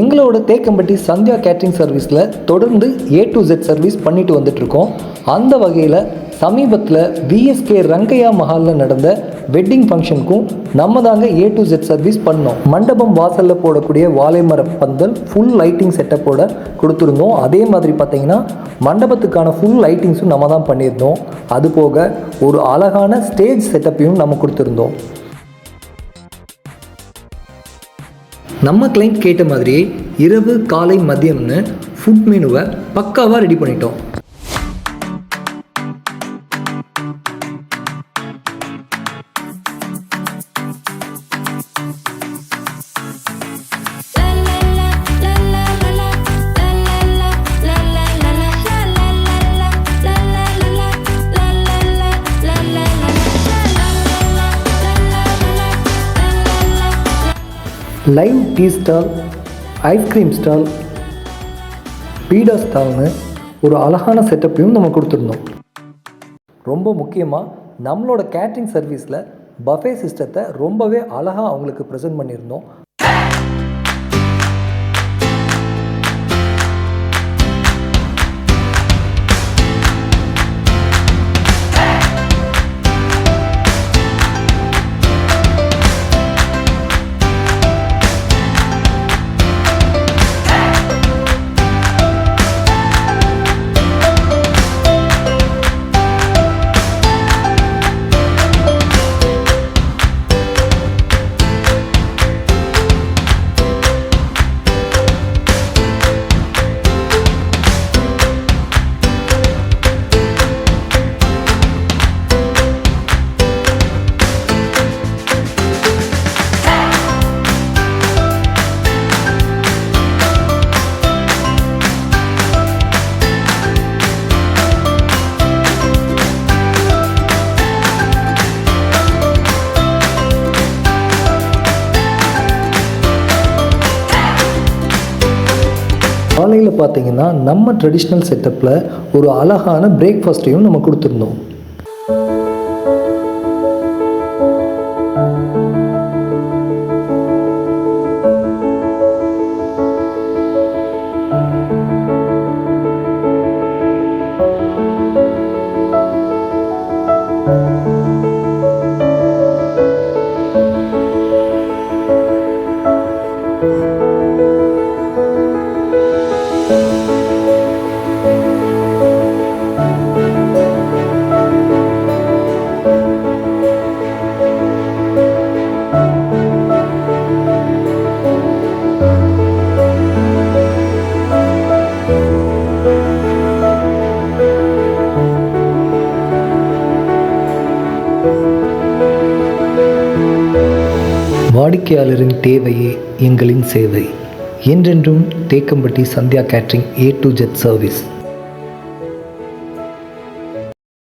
எங்களோட தேக்கம்பட்டி சந்தியா கேட்ரிங் சர்வீஸில் தொடர்ந்து A to Z சர்வீஸ் பண்ணிட்டு வந்துட்டுருக்கோம். அந்த வகையில் சமீபத்தில் VSK ரங்கையா மஹாலில் நடந்த வெட்டிங் ஃபங்க்ஷனுக்கும் நம்ம தாங்க A to Z சர்வீஸ் பண்ணோம். மண்டபம் வாசலில் போடக்கூடிய வாழைமர பந்தல் ஃபுல் லைட்டிங் செட்டப்போட கொடுத்துருந்தோம். அதே மாதிரி பார்த்திங்கன்னா மண்டபத்துக்கான ஃபுல் லைட்டிங்ஸும் நம்ம தான் பண்ணியிருந்தோம். அதுபோக ஒரு அழகான ஸ்டேஜ் செட்டப்பையும் நம்ம கொடுத்துருந்தோம். நம்ம கிளைண்ட் கேட்ட மாதிரியே இரவு காலை மதியம்னு ஃபுட் மெனுவை பக்காவாக ரெடி பண்ணிட்டோம். Live tea stall, ice cream stall, பீடா ஸ்டால்னு ஒரு அழகான செட்டப்பையும் நம்ம கொடுத்துருந்தோம். ரொம்ப முக்கியமாக நம்மளோட கேட்ரிங் சர்வீஸில் பஃபே சிஸ்டத்தை ரொம்பவே அழகாக அவங்களுக்கு ப்ரெசென்ட் பண்ணியிருந்தோம். காலையில் பார்த்தீங்கன்னா நம்ம ட்ரெடிஷ்னல் செட்டப்பில் ஒரு அழகான பிரேக்ஃபாஸ்ட்டையும் நம்ம கொடுத்துருந்தோம். வாடிக்கையாளரின் தேவையே எங்களின் சேவை. என்றென்றும் Thekkampatti Sandhya catering A to Z service.